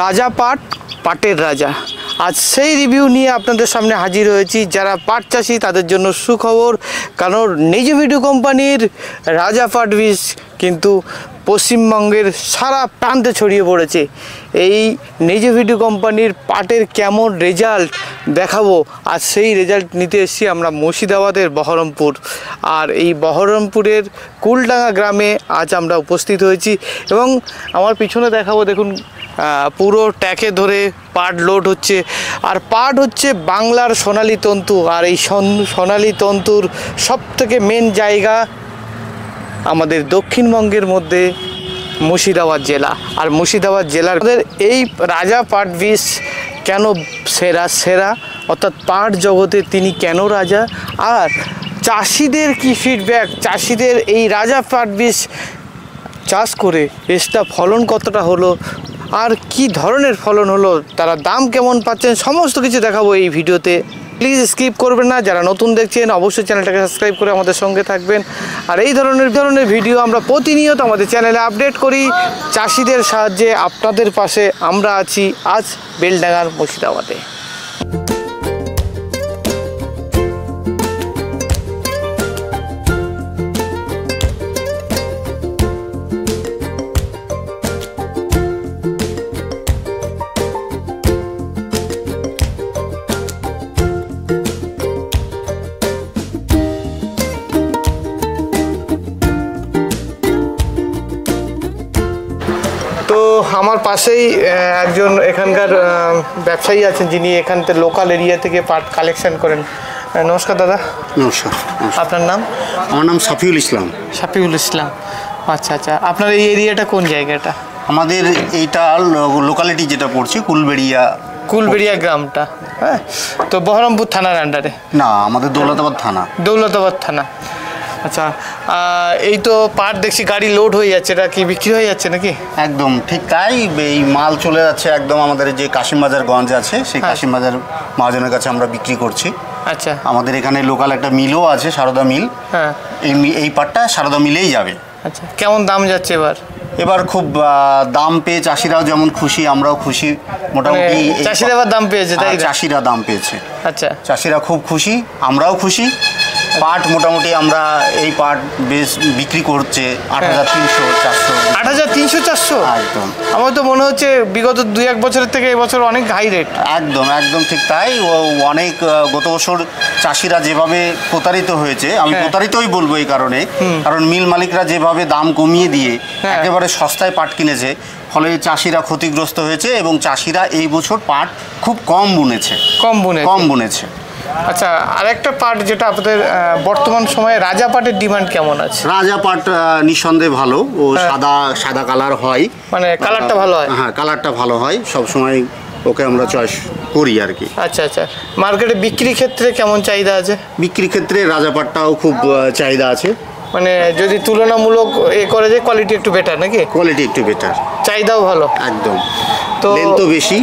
রাজা পাট, পাটের রাজা। আজ সেই রিভিউ নিয়ে আপনাদের সামনে হাজির হয়েছি। যারা পাট চাষি তাদের জন্য সুখবর, কারণ নিজি ভিডিও কোম্পানির রাজা পাট বীজ কিন্তু পশ্চিমবঙ্গের সারা প্রান্তে ছড়িয়ে পড়েছে। এই নিজি ভিডিও কোম্পানির পাটের কেমন রেজাল্ট দেখাবো, আর সেই রেজাল্ট নিতে এসেছি আমরা মুর্শিদাবাদের বহরমপুর। আর এই বহরমপুরের কুলডাঙ্গা গ্রামে আজ আমরা উপস্থিত হয়েছি এবং আমার পিছনে দেখাবো, দেখুন পুরো ট্যাকে ধরে পাট লোড হচ্ছে। আর পাট হচ্ছে বাংলার সোনালী তন্তু, আর এই সোনালী তন্তুর সবথেকে মেন জায়গা আমাদের দক্ষিণবঙ্গের মধ্যে মুর্শিদাবাদ জেলা। আর মুর্শিদাবাদ জেলার এই রাজা পাট বীজ কেন সেরা অর্থাৎ পাট জগতে তিনি কেন রাজা, আর চাষিদের কি ফিডব্যাক, চাষিদের এই রাজা পাট বীজ চাষ করে এক্সট্রা ফলন কতটা হলো, আর কি ধরনের ফলন হলো, তারা দাম কেমন পাচ্ছেন, সমস্ত কিছু দেখাবো এই ভিডিওতে। প্লিজ স্কিপ করবেন না। যারা নতুন দেখছেন অবশ্যই চ্যানেলটাকে সাবস্ক্রাইব করে আমাদের সঙ্গে থাকবেন। আর এই ধরনের ভিডিও আমরা প্রতিনিয়ত আমাদের চ্যানেলে আপডেট করি। চাষিদের সাহায্যে আপনাদের পাশে আমরা আছি আজ বেলডাঙ্গার মুর্শিদাবাদে। তো আমার পাশেই একজন এখানকার ব্যবসায়ী আছেন, যিনি এখান থেকে লোকাল এরিয়া থেকে পাট কালেকশন করেন। নমস্কার দাদা। নমস্কার। আপনার নাম? আমার নাম সাফিউল ইসলাম। সাফিউল ইসলাম, আচ্ছা আচ্ছা। আপনার এই এরিয়াটা কোন জায়গাটা? আমাদের এইটা লোকালিটি যেটা পড়ছে কুলবেড়িয়া গ্রামটা, হ্যাঁ। তো বহরমপুর থানার আন্ডারে? না, আমাদের দৌলতাবাদ থানা। আচ্ছা, এই তো পাট দেখছি গাড়ি লোড হয়ে যাচ্ছে, এটা কি বিক্রি হয়ে যাচ্ছে নাকি? একদম ঠিক তাই। এই মাল চলে যাচ্ছে একদম আমাদের যে কাশিমবাজার গঞ্জ আছে, সেই কাশিমবাজার মহাজনের কাছে আমরা বিক্রি করছি। আচ্ছা, আমাদের এখানে লোকাল একটা মিলও আছে, সারদা মিল। হ্যাঁ, এই পাটটা সারদা মিলেই যাবে। আচ্ছা, কেমন দাম যাচ্ছে এবার? খুব দাম পেয়ে চাষিরাও যেমন খুশি, আমরাও খুশি। মোটামুটি চাষিরা এবার দাম পেয়েছে, তাই? চাষিরা দাম পেয়েছে। আচ্ছা, চাষিরা খুব খুশি, আমরাও খুশি। পাট মোটামুটি আমরা এই পাট বেশ বিক্রি করছে 8,300 400। 8,300 400? একদম। আমার তো মনে হচ্ছে বিগত 2-1 বছরের থেকে এবছর অনেক হাই রেট। একদম ঠিক তাই। অনেক গত বছর চাষিরা যেভাবে প্রতারিত হয়েছে, আমি প্রতারিতই বলবো এই কারণে, কারণ মিল মালিকরা যেভাবে দাম কমিয়ে দিয়ে একেবারে সস্তায় পাট কিনেছে, ফলে চাষিরা ক্ষতিগ্রস্ত হয়েছে এবং চাষিরা এই বছর পাট খুব কম বুনেছে। আচ্ছা, আরেকটা পাট যেটা আপনাদের বর্তমান সময়ে রাজা পাটের ডিমান্ড কেমন আছে? রাজা পাট নিঃসন্দেহে ভালো, ও সাদা কালার হয়, মানে কালারটা ভালো হয়। হ্যাঁ, কালারটা ভালো হয়, সবসময় ওকে আমরা চয়েস করি আর কি। আচ্ছা, মার্কেটে বিক্রির ক্ষেত্রে কেমন চাহিদা আছে? বিক্রির ক্ষেত্রে রাজা পাটটাও খুব চাহিদা আছে। মানে যদি তুলনামূলক করে যে কোয়ালিটি একটু বেটার নাকি? কোয়ালিটি একটু বেটার, চাহিদাও ভালো। একদম। তো লেন্থও বেশি,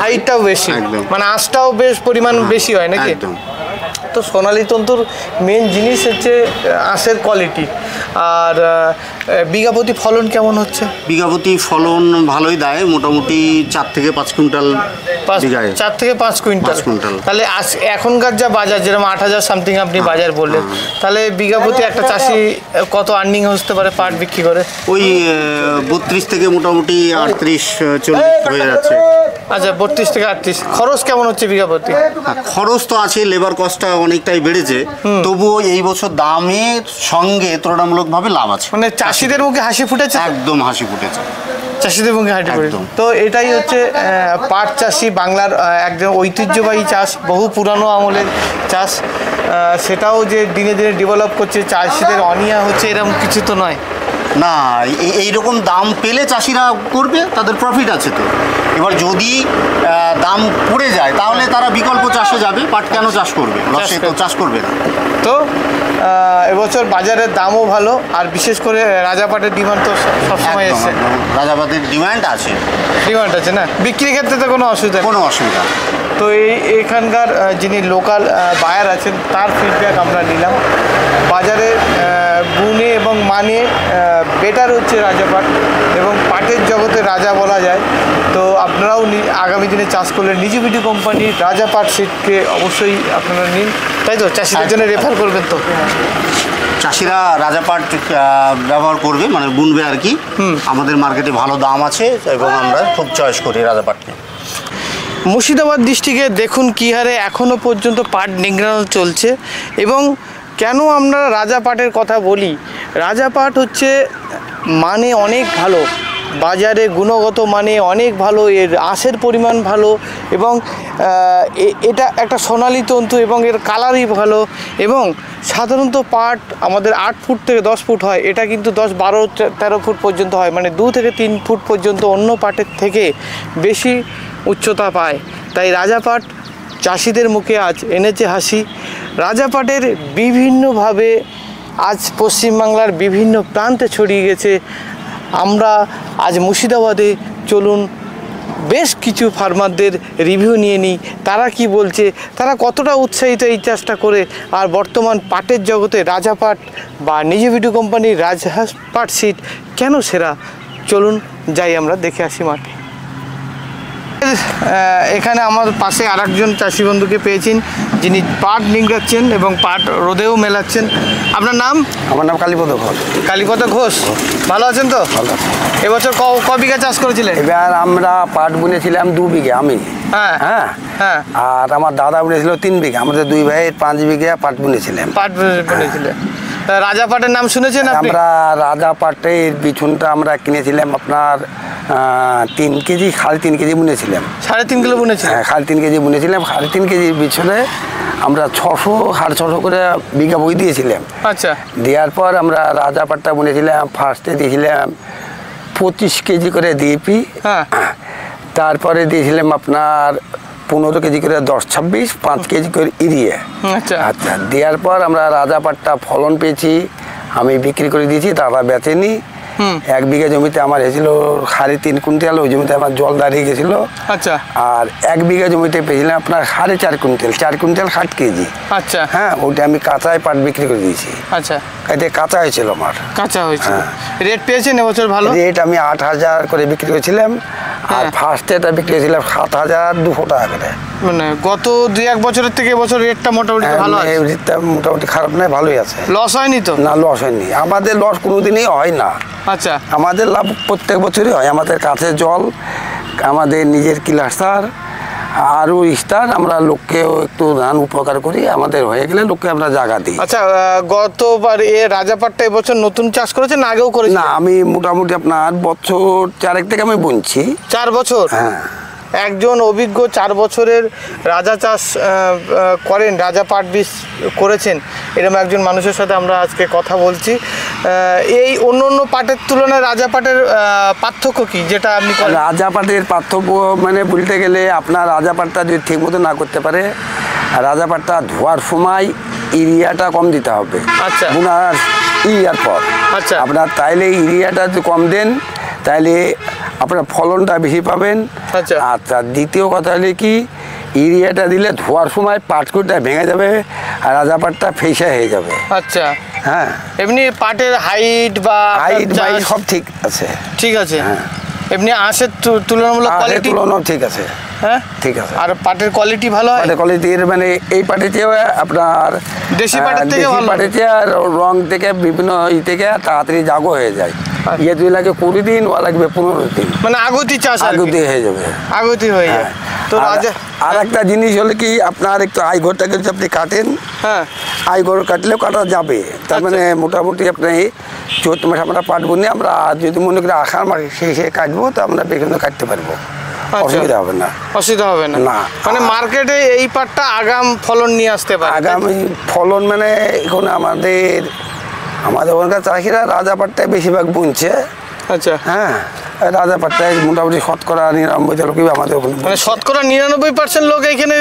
হাইটটাও বেশি, মানে আঁশটাও বেশ পরিমাণ বেশি হয় নাকি? একদম। তো সোনালী তন্তুর মেন জিনিস হচ্ছে আঁশের কোয়ালিটি। আর বিঘাপতি ফলন কেমন হচ্ছে? বিঘাপতি ফলন ভালোই দেয়, মোটামুটি 4 থেকে 5 কুইন্টাল। 4 থেকে 5 কুইন্টাল। তাহলে এখনকার যা বাজার, যেরকম 8,000 সামথিং আপনি বাজার বললেন, তাহলে বিঘাপতি একটা চাষি কত আর্নিং হতে পারে পাট বিক্রি করে? ওই 32 থেকে মোটামুটি 38-40 হয়ে যাচ্ছে। আচ্ছা, 32 থেকে 38। খরচ কেমন হচ্ছে বিঘাপতি? খরচ তো আছে, লেবার কস্টটা অনেকটাই বেড়েছে, তবুও এই বছর দামের সঙ্গে তুলনামূলকভাবে লাভ আছে। মানে চাষিদের মুখে হাসি ফুটেছে। একদম হাসি ফুটেছে চাষিদের মুখে হাসি ফুটেছে। তো এটাই হচ্ছে পাট চাষি, বাংলার একজন ঐতিহ্যবাহী চাষ, বহু পুরানো আমলের চাষ। সেটাও যে দিনে দিনে ডেভেলপ করছে, চাষিদের অনিয়া হচ্ছে এরকম কিছু তো নয় না। এইরকম দাম পেলে চাষিরা করবে, তাদের প্রফিট আছে। তো এবার যদি দাম পড়ে যায় তাহলে তারা বিকল্প চাষে যাবে, পাট কেন চাষ করবে? লসে তো চাষ করবে না। তো এবছর বাজারের দামও ভালো, আর বিশেষ করে রাজা পাটের ডিমান্ড তো সবসময় এসছে। রাজা পাটের ডিমান্ড আছে না? বিক্রির ক্ষেত্রে তো কোনো অসুবিধা না। তো এখানকার যিনি লোকাল বায়ার আছেন তার ফিডব্যাক আমরা নিলাম। বাজারে গুণে এবং মানে বেটার হচ্ছে রাজা পাট, এবং পাটের জগতে রাজা বলা যায়। তো আপনারাও আগামী দিনে চাষ করলে নিজিভিটি কোম্পানির রাজা পাট সিডকে অবশ্যই আপনারা নিন, তাই তো? চাষিদের জন্য রেফার করবেন তো? চাষিরা রাজা পাট ব্যবহার করবে, মানে বুনবে আর কি। আমাদের মার্কেটে ভালো দাম আছে এবং আমরা খুব চয়েস করি রাজা পাটকে। মুর্শিদাবাদ ডিস্ট্রিক্টে দেখুন কী হারে এখনও পর্যন্ত পাট নিংড়ানো চলছে। এবং কেন আমরা রাজা পাটের কথা বলি, রাজা পাট হচ্ছে মানে অনেক ভালো, বাজারে গুণগত মানে অনেক ভালো, এর আঁশের পরিমাণ ভালো, এবং এটা একটা সোনালি তন্তু এবং এর কালারই ভালো। এবং সাধারণত পাট আমাদের 8 ফুট থেকে 10 ফুট হয়, এটা কিন্তু 10, 12, 13 ফুট পর্যন্ত হয়, মানে 2 থেকে 3 ফুট পর্যন্ত অন্য পাটের থেকে বেশি উচ্চতা পায়। তাই রাজা পাট চাষিদের মুখে আজ এনেছে হাসি। রাজা পাটের বিভিন্নভাবে আজ পশ্চিমবাংলার বিভিন্ন প্রান্তে ছড়িয়ে গেছে। আমরা আজ মুর্শিদাবাদে চলুন বেশ কিছু ফার্মারদের রিভিউ নিয়ে নিই, তারা কি বলছে, তারা কতটা উৎসাহিত এই চাষটা করে, আর বর্তমান পাটের জগতে রাজা পাট বা নিজিভিটি কোম্পানির রাজা পাট সিড কেন সেরা। চলুন যাই আমরা দেখে আসি মাঠে। এখানে আমার পাশে আরেকজন চাষি বন্ধুকে পেয়েছেন, যিনি পাট নিংড়াচ্ছেন এবং পাট রোদেও মেলাচ্ছেন। আপনার নাম? আমার নাম কালীপদ ঘোষ। কালীপদ ঘোষ, ভালো আছেন তো? ভালো। এবছর ক বিঘা চাষ করেছিলেন? এবার আমরা পাট বুনেছিলাম 2 বিঘা আমি। হ্যাঁ হ্যাঁ হ্যাঁ। আর আমার দাদা বুনেছিল 3 বিঘা। আমাদের 2 ভাই 5 বিঘা পাট বুনেছিলাম। পাট বুনেছিলেন। রাজা পাটের নাম শুনেছেন আপনি? আমরা রাজা পাটের বিছুনটা আমরা কিনেছিলাম আপনার 3 কেজি, 3.5 কেজি বুনেছিলাম। 3.5 কিলো বুনেছিলেন? হ্যাঁ, 3.5 কেজি বুনেছিলাম। 3.5 কেজির বিছনে আমরা 600, 650 করে বিঘা বই দিয়েছিলাম। আচ্ছা। দেওয়ার পর আমরা রাজা পাটটা বুনেছিলাম, ফার্স্টে দিয়েছিলাম 25 কেজি করে ডিএপি। হ্যাঁ। তারপরে দিয়েছিলাম আপনার 15 কেজি করে 10-26, 5 কেজি করে ইউরিয়া। আচ্ছা আচ্ছা, দেওয়ার পর আমরা রাজা পাটটা ফলন পেয়েছি, আমি বিক্রি করে দিয়েছি, দাদা বেচেনি। 1 বিঘা জমিতে আমার হয়েছিল 3.5 কুইন্টাল, ওই জমিতে আমার জল দাঁড়িয়ে গেছিল। আচ্ছা। আর 1 বিঘা জমিতে পেয়েছিলাম আপনার 4.5 কুইন্টাল, 4 কুইন্টাল 60 কেজি। আচ্ছা। হ্যাঁ, ওইটা আমি কাঁচায় পাট বিক্রি করে দিয়েছি। আচ্ছা, এটা কাঁচা হয়েছিল আমার। কাঁচা হয়েছিল। রেট পেয়েছেন এবছর ভালো? রেট আমি 8,000 করে বিক্রি করেছিলাম, আর ফার্স্টে এটা বিক্রি করেছিলাম 7,200 টাকা করে। মানে গত 2-1 বছরের থেকে এবছর রেটটা মোটামুটি ভালো আছে? রেটটা মোটামুটি খারাপ নয়, ভালোই আছে। লস হয়নি তো? না, লস হয়নি। আমাদের লস কোনোদিনই হয় না। আচ্ছা। আমাদের লাভ প্রত্যেক বছরই হয়। আমাদের কাছে জল, আমাদের নিজের ক্লাস্টার আরও স্টার, আমরা লোককেও একটু ধান উপকার করি, আমাদের হয়ে গেলে লোককে আমরা জায়গা দিই। আচ্ছা, গতবার রাজা পাটটা এবছর নতুন চাষ করেছেন না আগেও করেছেন? না, আমি মোটামুটি আপনার বছর 4 থেকে আমি বুনছি। 4 বছর? হ্যাঁ। একজন অভিজ্ঞ 4 বছরের রাজা চাষ করেন, রাজা পাট বীজ করেছেন, এরকম একজন মানুষের সাথে আমরা আজকে কথা বলছি। এই অন্য পাটের তুলনায় রাজা পাটের পার্থক্য কি, যেটা আপনি করেন? রাজা পাটের পার্থক্য মানে বলতে গেলে আপনার রাজা পাটটা যদি ঠিক মতো না করতে পারে, রাজা পাটটা ধোয়ার সময় ইউরিয়াটা কম দিতে হবে। আচ্ছা। বোনার ইয়ার পর। আচ্ছা। আপনার তাইলে ইউরিয়াটা যদি কম দেন তাইলে আপনার ফলনটা বেশি পাবেন। আচ্ছা। আচ্ছা, দ্বিতীয় কথা হলে কি, ইউরিয়াটা দিলে ধোয়ার সময় পাটকুটা ভেঙে যাবে আর রাজা পাটটা ফেসা হয়ে যাবে। আচ্ছা। হ্যাঁ, এমনি পাটের হাইট বা সব ঠিক আছে। ঠিক আছে। হ্যাঁ। এমনি আঁশের তুলনামূলক কোয়ালিটি তুলনাও ঠিক আছে। হ্যাঁ, ঠিক আছে। আর পাটের কোয়ালিটি ভালো হয়? পাটের কোয়ালিটির মানে এই পাটের চেয়ে আপনার দেশি পাটের থেকে ভালো? পাটের চেয়ে আর রং থেকে বিভিন্ন থেকে তাড়াতাড়ি জাগো হয়ে যায়। ইয়ে 2 লাগে 20 দিন, ও লাগবে 15 দিন। মানে আগতি চাষ? আগতি হয়ে যাবে। আগতি হয়ে যায়। তো রাজা আর একটা জিনিস হলে কি, আপনার একটু আইঘরটাকে যদি আপনি কাটেন, হ্যাঁ, আইঘর কাটলেও কাটা যাবে। তার মানে মোটামুটি আপনি চৈত্র মাসে আমরা পাট বুনি, আমরা যদি মনে করি আষাঢ় মাসে শেষে কাটবো, তো আমরা বেগুন কাটতে পারবো, অসুবিধা হবে না। অসুবিধা হবে না? না। মানে মার্কেটে এই পাটটা আগাম ফলন নিয়ে আসতে পারে? আগামী ফলন মানে এখন আমাদের ওখানকার চাষিরা রাজা পাটটাই বেশিরভাগ বুনছে। আচ্ছা। হ্যাঁ, রাজা পাটটাই মোটামুটি শতকরা 99 লোকই আমাদের ওখানে, মানে শতকরা 99% লোক এখানে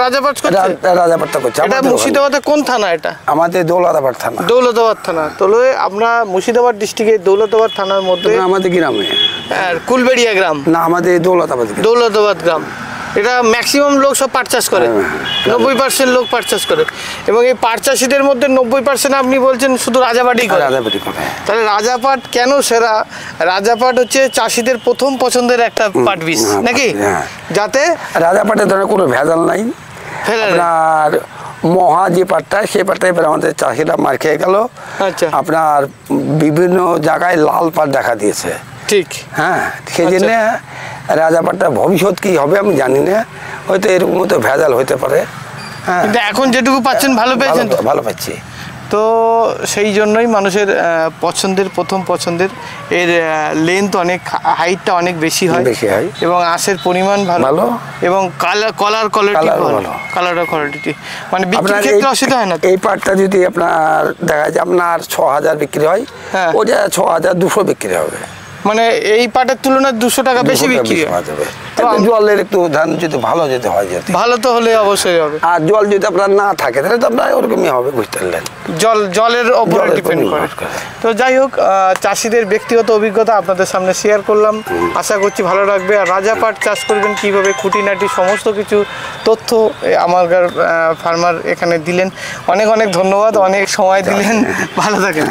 রাজা পাট করছে? রাজা পাটটা করছে। এটা মুর্শিদাবাদে কোন থানা এটা? আমাদের দৌলতাবাদ থানা। দৌলতাবাদ থানা। তাহলে আমরা মুর্শিদাবাদ ডিস্ট্রিক্টের দৌলতাবাদ থানার মধ্যে আমাদের গ্রামে আর কুলবেড়িয়া গ্রাম না, আমাদের দৌলতাবাদ। দৌলতাবাদ গ্রাম। এটা ম্যাক্সিমাম লোক সব পাট চাষ করে, 90% লোক পাট চাষ করে। এবং এই পাট চাষিদের মধ্যে 90% আপনি বলছেন শুধু রাজাপাটই করে। রাজাপাটি করে। তাহলে রাজাপাট কেন সেরা? রাজাপাট হচ্ছে চাষিদের প্রথম পছন্দের একটা পাট বীজ নাকি, যাতে রাজাপাটের ধরনের কোনো ভেজাল নাই। ফেলে দেয়। আপনার মহা যে পাটটা, সেই পাটটা এবার আমাদের চাষিরা মার খেয়ে গেল। আচ্ছা। আপনার বিভিন্ন জায়গায় লাল পাট দেখা দিয়েছে। ঠিক। হ্যাঁ, সেই জন্য রাজাপাটটা ভবিষ্যৎ কি হবে আমি জানি না, হয়তো এরকম মতো ভেজাল হতে পারে। হ্যাঁ, কিন্তু এখন যেটুকু পাচ্ছেন ভালো পেয়েছেন তো? ভালো পাচ্ছি। তো সেই জন্যই মানুষের পছন্দের, প্রথম পছন্দের। এর লেন্থ অনেক, হাইটটা অনেক বেশি হয় এবং আঁশের পরিমাণ ভালো এবং কলার কোয়ালিটি ভালো, কালার কোয়ালিটি মানে বিক্রির ক্ষেত্রে অসুবিধা হয় না। এই পাটটা যদি আপনার দেখা যায় আপনার 6000 বিক্রি হয়, ওটা 6200 বিক্রি হবে। মানে এই পাটের তুলনায় 200 টাকা বেশি বিক্রি হয়। জলের একটু ধান যদি ভালো যেতে হয়, যেতে ভালো তো হলে অবশ্যই হবে। আর জল যদি আপনার না থাকে তাহলে তো আপনার ওরকমই হবে, বুঝতে পারলেন। জলের ওপরে ডিপেন্ড করে। তো যাই হোক, চাষিদের ব্যক্তিগত অভিজ্ঞতা আপনাদের সামনে শেয়ার করলাম, আশা করছি ভালো লাগবে। আর রাজাপাট চাষ করবেন কীভাবে, খুঁটিনাটি সমস্ত কিছু তথ্য আমার ফার্মার এখানে দিলেন। অনেক অনেক ধন্যবাদ, অনেক সময় দিলেন, ভালো থাকেন।